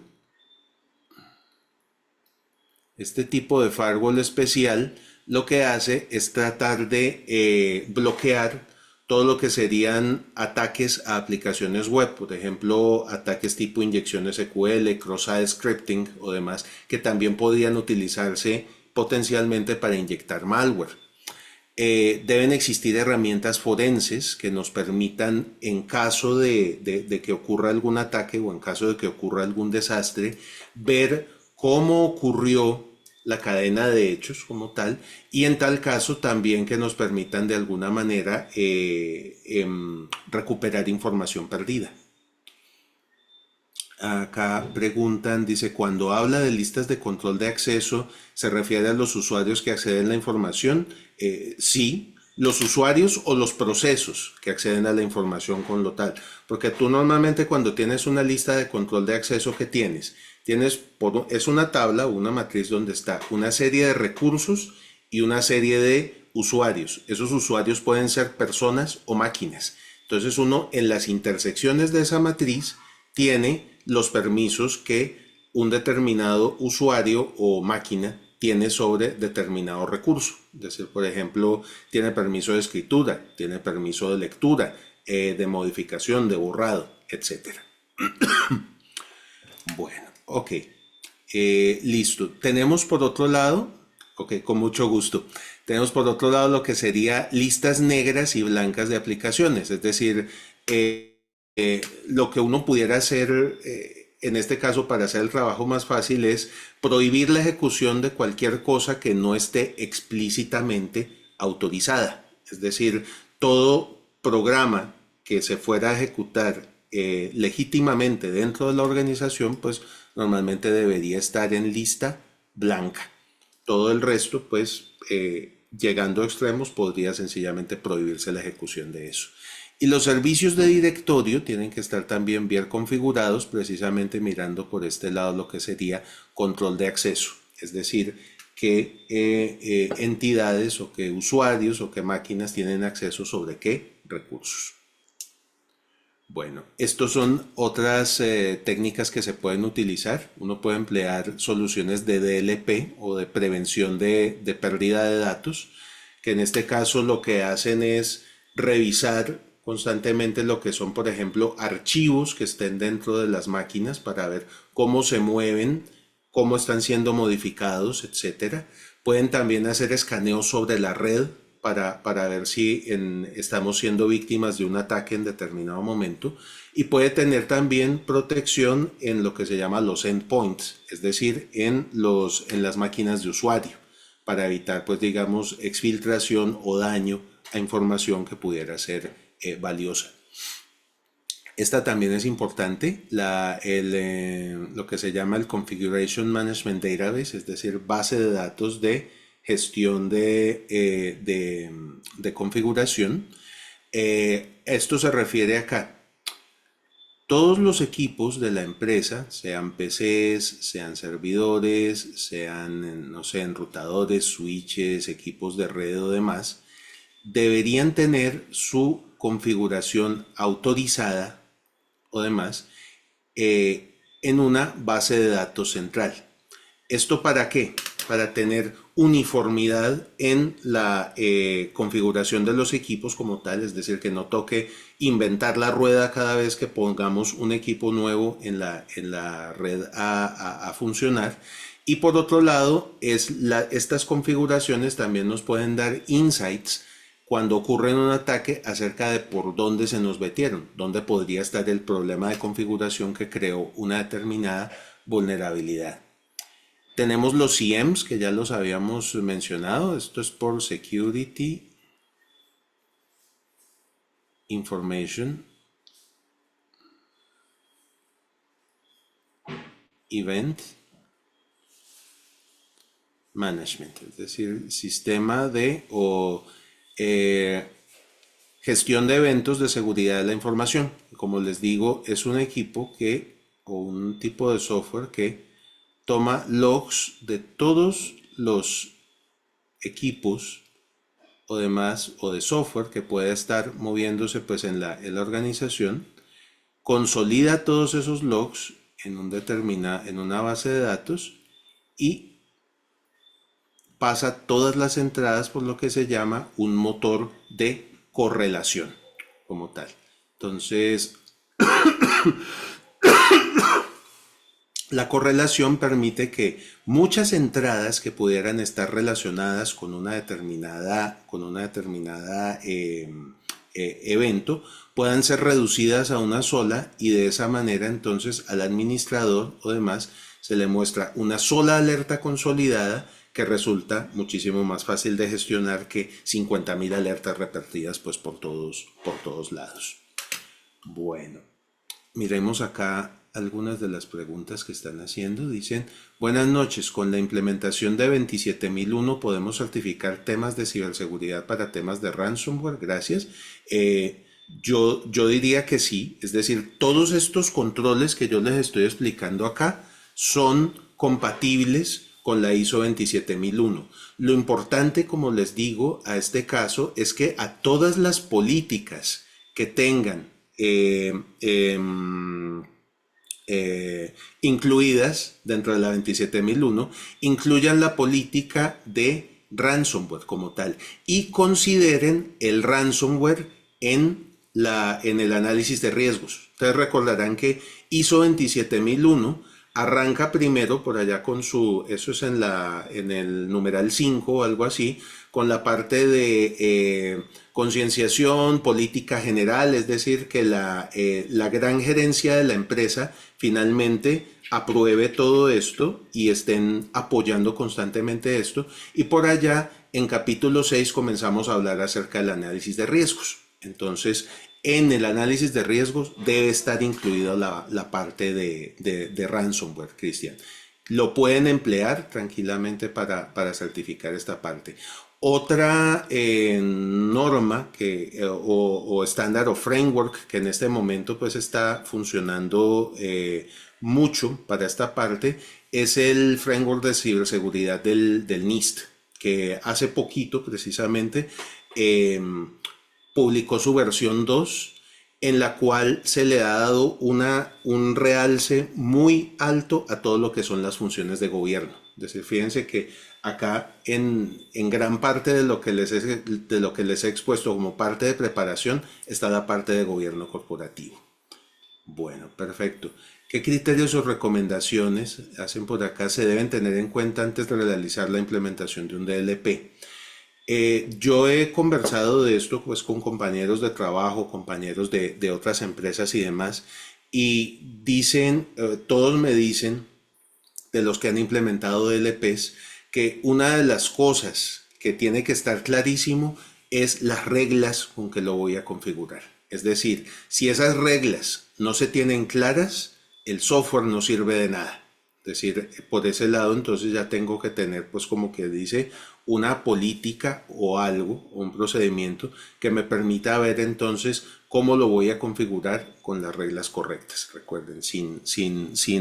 B: Este tipo de firewall especial lo que hace es tratar de bloquear todo lo que serían ataques a aplicaciones web, por ejemplo, ataques tipo inyección SQL, cross-site scripting o demás, que también podrían utilizarse potencialmente para inyectar malware. Deben existir herramientas forenses que nos permitan, en caso de que ocurra algún ataque o en caso de que ocurra algún desastre, ver cómo ocurrió la cadena de hechos como tal, y en tal caso también que nos permitan de alguna manera recuperar información perdida. Acá preguntan, dice, cuando habla de listas de control de acceso, ¿se refiere a los usuarios que acceden a la información? Sí, los usuarios o los procesos que acceden a la información con lo tal. Porque tú normalmente cuando tienes una lista de control de acceso, ¿qué tienes? Es una tabla o una matriz donde está una serie de recursos y una serie de usuarios. Esos usuarios pueden ser personas o máquinas. Entonces uno en las intersecciones de esa matriz tiene los permisos que un determinado usuario o máquina tiene sobre determinado recurso. Es decir, por ejemplo, tiene permiso de escritura, tiene permiso de lectura, de modificación, de borrado, etc. Bueno, ok. Listo. Tenemos por otro lado, ok, con mucho gusto. Tenemos por otro lado lo que sería listas negras y blancas de aplicaciones. Es decir, lo que uno pudiera hacer en este caso para hacer el trabajo más fácil es prohibir la ejecución de cualquier cosa que no esté explícitamente autorizada. Es decir, todo programa que se fuera a ejecutar legítimamente dentro de la organización, pues normalmente debería estar en lista blanca. Todo el resto, pues llegando a extremos, podría sencillamente prohibirse la ejecución de eso. Y los servicios de directorio tienen que estar también bien configurados, precisamente mirando por este lado lo que sería control de acceso. Es decir, qué entidades o qué usuarios o qué máquinas tienen acceso sobre qué recursos. Bueno, estas son otras técnicas que se pueden utilizar. Uno puede emplear soluciones de DLP o de prevención de pérdida de datos, que en este caso lo que hacen es revisar constantemente lo que son, por ejemplo, archivos que estén dentro de las máquinas para ver cómo se mueven, cómo están siendo modificados, etc. Pueden también hacer escaneos sobre la red para ver si estamos siendo víctimas de un ataque en determinado momento, y puede tener también protección en lo que se llama los endpoints, es decir, en las máquinas de usuario, para evitar, pues digamos, exfiltración o daño a información que pudiera ser valiosa. Esta también es importante, lo que se llama el Configuration Management Database, es decir, base de datos de gestión de configuración. Esto se refiere acá. Todos los equipos de la empresa, sean PCs, sean servidores, sean, no sé, enrutadores, switches, equipos de red o demás, deberían tener su configuración autorizada o demás en una base de datos central. ¿Esto para qué? Para tener uniformidad en la configuración de los equipos como tal, es decir, que no toque inventar la rueda cada vez que pongamos un equipo nuevo en la red a funcionar. Y por otro lado, estas configuraciones también nos pueden dar insights cuando ocurre un ataque acerca de por dónde se nos metieron, dónde podría estar el problema de configuración que creó una determinada vulnerabilidad. Tenemos los CIEMs, que ya los habíamos mencionado. Esto es por Security Information Event Management, es decir, sistema de gestión de eventos de seguridad de la información. Como les digo, es un equipo o un tipo de software que toma logs de todos los equipos o demás o de software que pueda estar moviéndose pues en la organización, consolida todos esos logs en una base de datos y pasa todas las entradas por lo que se llama un motor de correlación como tal. Entonces, la correlación permite que muchas entradas que pudieran estar relacionadas con una determinada evento puedan ser reducidas a una sola, y de esa manera entonces al administrador o demás se le muestra una sola alerta consolidada que resulta muchísimo más fácil de gestionar que 50.000 alertas repartidas pues por todos lados. Bueno, miremos acá algunas de las preguntas que están haciendo. Dicen: buenas noches, con la implementación de 27001 podemos certificar temas de ciberseguridad para temas de ransomware. Gracias. Yo diría que sí, es decir, todos estos controles que yo les estoy explicando acá son compatibles con la ISO 27001. Lo importante, como les digo, a este caso es que a todas las políticas que tengan incluidas dentro de la 27001, incluyan la política de ransomware como tal y consideren el ransomware en el análisis de riesgos. Ustedes recordarán que ISO 27001 arranca primero por allá con eso es en el numeral 5 o algo así, con la parte de concienciación, política general, es decir, que la gran gerencia de la empresa finalmente apruebe todo esto y estén apoyando constantemente esto. Y por allá, en capítulo 6, comenzamos a hablar acerca del análisis de riesgos. Entonces, en el análisis de riesgos debe estar incluida la parte de ransomware, Cristian. Lo pueden emplear tranquilamente para certificar esta parte. Otra norma o estándar o framework que en este momento pues está funcionando mucho para esta parte es el framework de ciberseguridad del NIST, que hace poquito precisamente publicó su versión 2, en la cual se le ha dado un realce muy alto a todo lo que son las funciones de gobierno. Es decir, fíjense que acá en gran parte de lo que les he expuesto como parte de preparación está la parte de gobierno corporativo. Bueno, perfecto. ¿Qué criterios o recomendaciones hacen por acá se deben tener en cuenta antes de realizar la implementación de un DLP? Yo he conversado de esto pues con compañeros de trabajo, compañeros de otras empresas y demás, y todos me dicen, de los que han implementado DLPs, que una de las cosas que tiene que estar clarísimo es las reglas con que lo voy a configurar. Es decir, si esas reglas no se tienen claras, el software no sirve de nada. Es decir, por ese lado entonces ya tengo que tener pues como que dice una política o algo, un procedimiento que me permita ver entonces cómo lo voy a configurar con las reglas correctas. Recuerden, sin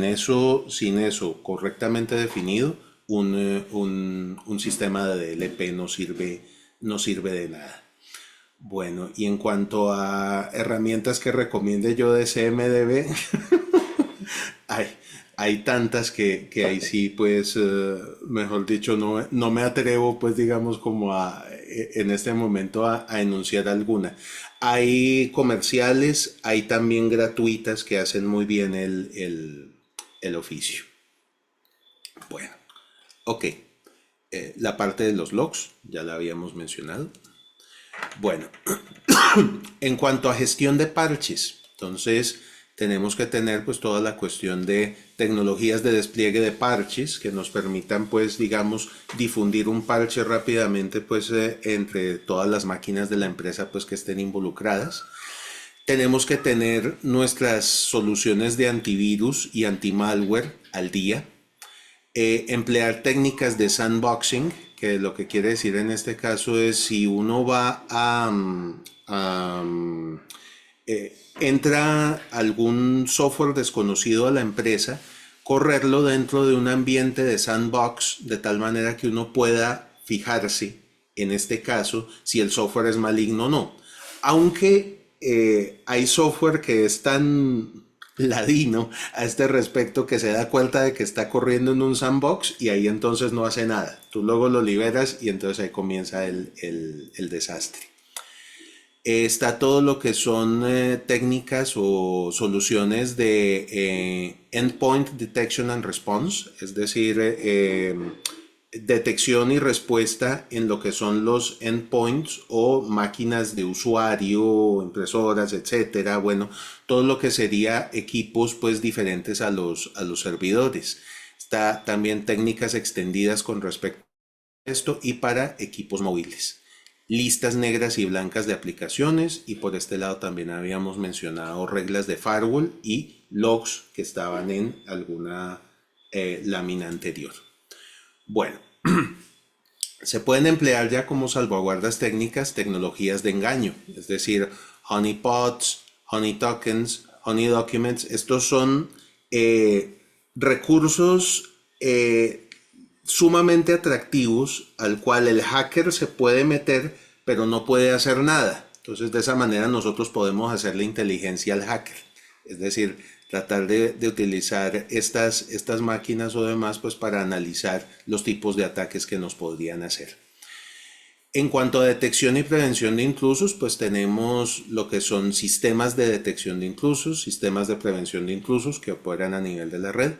B: eso correctamente definido, un sistema de DLP no sirve de nada. Bueno, y en cuanto a herramientas que recomiende yo de CMDB, hay tantas que ahí sí, pues, mejor dicho, no me atrevo, pues, digamos, como en este momento a enunciar alguna. Hay comerciales, hay también gratuitas que hacen muy bien el oficio. Bueno, ok. La parte de los logs, ya la habíamos mencionado. Bueno, en cuanto a gestión de parches, entonces tenemos que tener pues toda la cuestión de tecnologías de despliegue de parches que nos permitan pues digamos difundir un parche rápidamente pues entre todas las máquinas de la empresa pues que estén involucradas. Tenemos que tener nuestras soluciones de antivirus y antimalware al día. Emplear técnicas de sandboxing, que lo que quiere decir en este caso es si uno va entra algún software desconocido a la empresa, correrlo dentro de un ambiente de sandbox de tal manera que uno pueda fijarse, en este caso, si el software es maligno o no. Aunque hay software que es tan ladino a este respecto que se da cuenta de que está corriendo en un sandbox y ahí entonces no hace nada. Tú luego lo liberas y entonces ahí comienza el desastre. Está todo lo que son técnicas o soluciones de Endpoint Detection and Response, es decir, detección y respuesta en lo que son los endpoints o máquinas de usuario, impresoras, etcétera. Bueno, todo lo que sería equipos pues diferentes a los servidores. Está también técnicas extendidas con respecto a esto y para equipos móviles. Listas negras y blancas de aplicaciones y por este lado también habíamos mencionado reglas de firewall y logs que estaban en alguna lámina anterior. Bueno, se pueden emplear ya como salvaguardas técnicas tecnologías de engaño, es decir, honeypots, honey tokens, honey documents. Estos son recursos sumamente atractivos al cual el hacker se puede meter pero no puede hacer nada. Entonces de esa manera nosotros podemos hacerle inteligencia al hacker, es decir, tratar de utilizar estas máquinas o demás pues para analizar los tipos de ataques que nos podrían hacer. En cuanto a detección y prevención de intrusos, pues tenemos lo que son sistemas de detección de intrusos, sistemas de prevención de intrusos que operan a nivel de la red.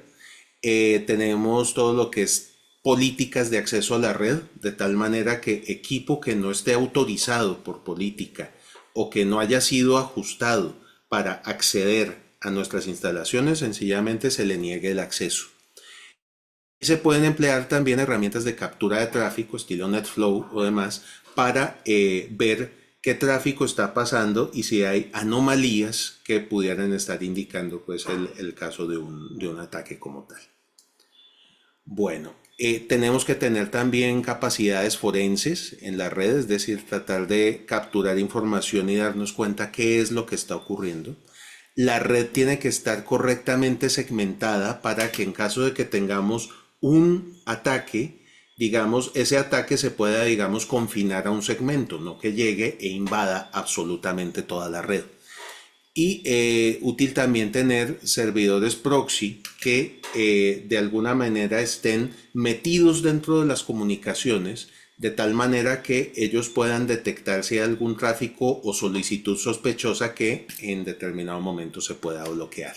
B: Tenemos todo lo que es políticas de acceso a la red, de tal manera que equipo que no esté autorizado por política o que no haya sido ajustado para acceder a nuestras instalaciones, sencillamente se le niegue el acceso. Se pueden emplear también herramientas de captura de tráfico, estilo NetFlow o demás, para ver qué tráfico está pasando y si hay anomalías que pudieran estar indicando pues, el caso de un ataque como tal. Bueno, tenemos que tener también capacidades forenses en la red, es decir, tratar de capturar información y darnos cuenta qué es lo que está ocurriendo. La red tiene que estar correctamente segmentada para que en caso de que tengamos un ataque, digamos, ese ataque se pueda, digamos, confinar a un segmento, no que llegue e invada absolutamente toda la red. Y útil también tener servidores proxy que de alguna manera estén metidos dentro de las comunicaciones de tal manera que ellos puedan detectar si hay algún tráfico o solicitud sospechosa que en determinado momento se pueda bloquear.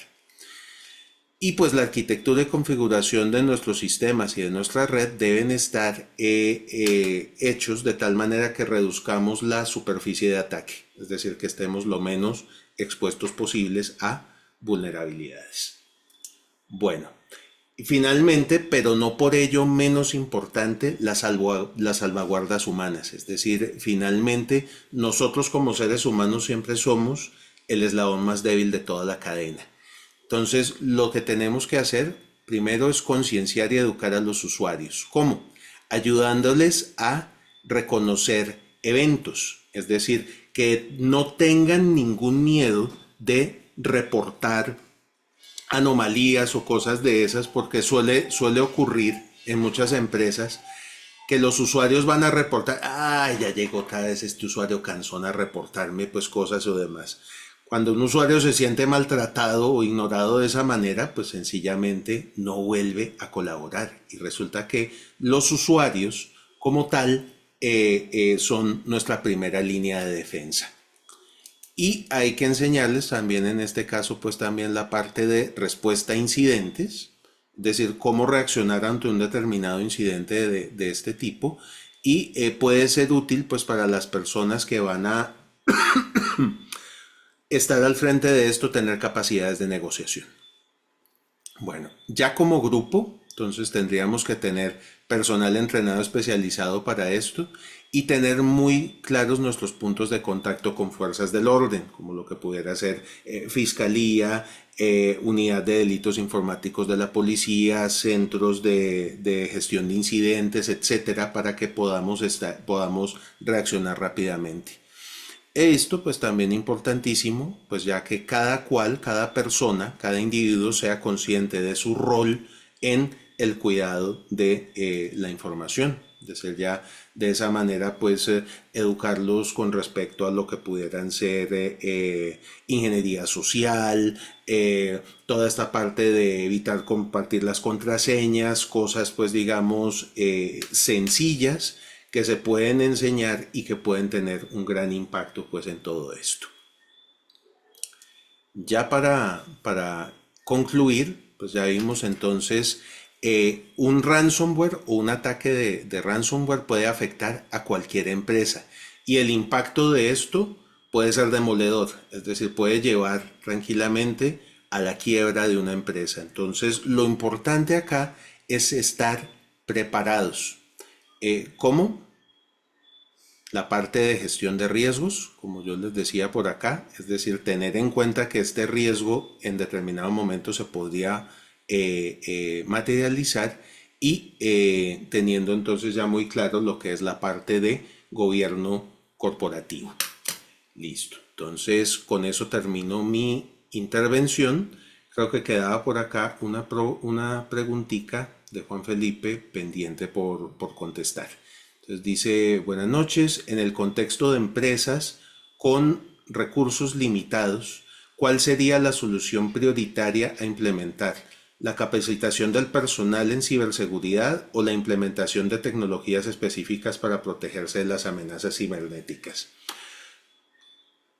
B: Y pues la arquitectura y configuración de nuestros sistemas y de nuestra red deben estar hechos de tal manera que reduzcamos la superficie de ataque, es decir, que estemos lo menos expuestos posibles a vulnerabilidades. Bueno, y finalmente, pero no por ello menos importante, las salvaguardas humanas. Es decir, finalmente nosotros como seres humanos siempre somos el eslabón más débil de toda la cadena. Entonces, lo que tenemos que hacer primero es concienciar y educar a los usuarios. ¿Cómo? Ayudándoles a reconocer eventos. Es decir, que no tengan ningún miedo de reportar anomalías o cosas de esas, porque suele ocurrir en muchas empresas que los usuarios van a reportar, ya llegó otra vez este usuario cansón a reportarme pues cosas o demás, Cuando un usuario se siente maltratado o ignorado de esa manera, pues sencillamente no vuelve a colaborar. Y resulta que los usuarios como tal son nuestra primera línea de defensa. Y hay que enseñarles también en este caso pues también la parte de respuesta a incidentes, es decir, cómo reaccionar ante un determinado incidente de este tipo, y puede ser útil pues para las personas que van a estar al frente de esto, tener capacidades de negociación. Bueno, ya como grupo, entonces tendríamos que tener personal entrenado especializado para esto y tener muy claros nuestros puntos de contacto con fuerzas del orden, como lo que pudiera ser Fiscalía, Unidad de Delitos Informáticos de la Policía, centros de gestión de incidentes, etcétera, para que podamos reaccionar rápidamente. Esto pues también importantísimo, pues ya que cada persona, cada individuo sea consciente de su rol en el cuidado de la información. De ser ya de esa manera pues educarlos con respecto a lo que pudieran ser ingeniería social, toda esta parte de evitar compartir las contraseñas, cosas pues digamos sencillas que se pueden enseñar y que pueden tener un gran impacto pues en todo esto. Ya para concluir, pues ya vimos entonces un ransomware o un ataque de ransomware puede afectar a cualquier empresa y el impacto de esto puede ser demoledor, es decir, puede llevar tranquilamente a la quiebra de una empresa. Entonces lo importante acá es estar preparados. ¿Cómo? La parte de gestión de riesgos, como yo les decía por acá, es decir, tener en cuenta que este riesgo en determinado momento se podría materializar y teniendo entonces ya muy claro lo que es la parte de gobierno corporativo. Listo, entonces con eso termino mi intervención. Creo que quedaba por acá una preguntita de Juan Felipe pendiente por contestar. Entonces dice, buenas noches, en el contexto de empresas con recursos limitados, ¿cuál sería la solución prioritaria a implementar? ¿La capacitación del personal en ciberseguridad o la implementación de tecnologías específicas para protegerse de las amenazas cibernéticas?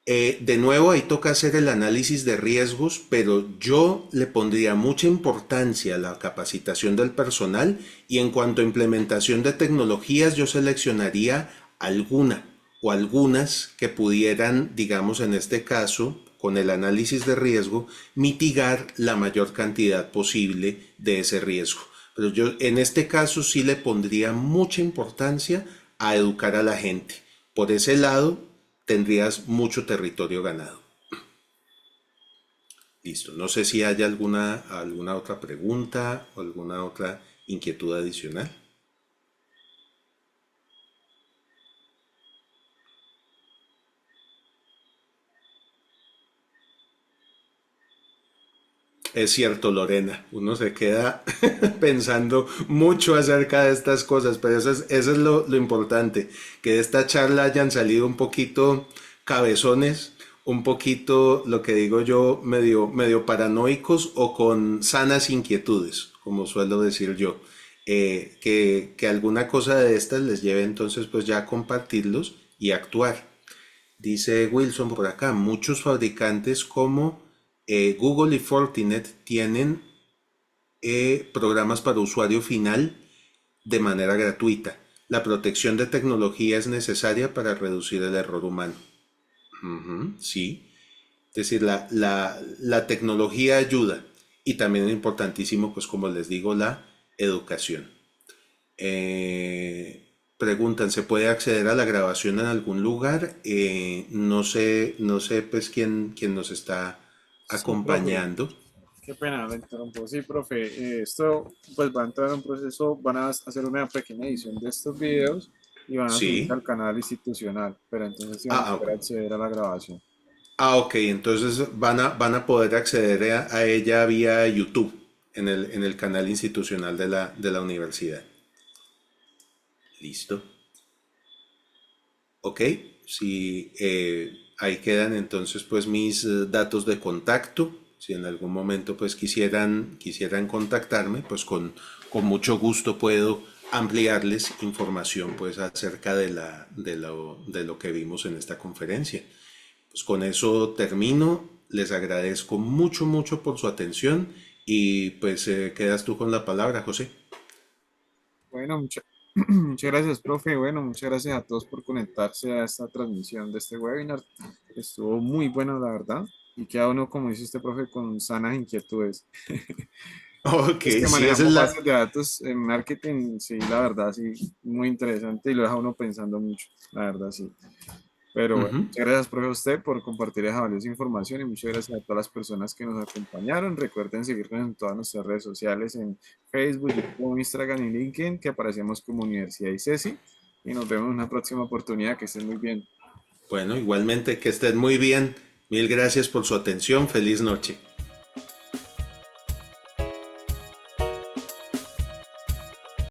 B: De nuevo, ahí toca hacer el análisis de riesgos, pero yo le pondría mucha importancia a la capacitación del personal y en cuanto a implementación de tecnologías, yo seleccionaría alguna o algunas que pudieran, digamos en este caso, con el análisis de riesgo, mitigar la mayor cantidad posible de ese riesgo. Pero yo en este caso sí le pondría mucha importancia a educar a la gente. Por ese lado, tendrías mucho territorio ganado. Listo. No sé si hay alguna otra pregunta o alguna otra inquietud adicional. Es cierto, Lorena, uno se queda pensando mucho acerca de estas cosas, pero eso es lo importante, que de esta charla hayan salido un poquito cabezones, un poquito, lo que digo yo, medio paranoicos o con sanas inquietudes, como suelo decir yo, que alguna cosa de estas les lleve entonces pues ya a compartirlos y actuar. Dice Wilson por acá, muchos fabricantes como Google y Fortinet tienen programas para usuario final de manera gratuita. La protección de tecnología es necesaria para reducir el error humano. Sí, es decir, la tecnología ayuda y también es importantísimo, pues como les digo, la educación. Preguntan, ¿se puede acceder a la grabación en algún lugar? No sé pues quién nos está acompañando.
A: Qué pena, la interrumpo. Sí, profe, esto pues va a entrar en un proceso, van a hacer una pequeña edición de estos videos y van a subir
B: Sí.
A: al canal institucional, pero entonces sí van a poder acceder a la grabación.
B: Ok, entonces van a poder acceder a ella vía YouTube en el canal institucional de la universidad. Listo. Ok, si ahí quedan entonces pues mis datos de contacto. Si en algún momento pues quisieran contactarme, pues con mucho gusto puedo ampliarles información pues acerca de lo que vimos en esta conferencia. Pues con eso termino. Les agradezco mucho por su atención y pues quedas tú con la palabra, José.
A: Bueno, muchas gracias, profe. Bueno, muchas gracias a todos por conectarse a esta transmisión de este webinar. Estuvo muy bueno, la verdad. Y queda uno, como dice este profe, con sanas inquietudes.
B: Ok,
A: Es que
B: sí, esa
A: manejamos
B: es
A: bases de datos en marketing, sí, la verdad, sí, muy interesante y lo deja uno pensando mucho, la verdad, sí. Pero bueno, muchas gracias, profe, a usted por compartir esa valiosa información y muchas gracias a todas las personas que nos acompañaron. Recuerden seguirnos en todas nuestras redes sociales, en Facebook, YouTube, Instagram y LinkedIn, que aparecemos como Universidad ICESI. Y nos vemos en una próxima oportunidad. Que estén muy bien.
B: Bueno, igualmente que estén muy bien. Mil gracias por su atención. Feliz noche.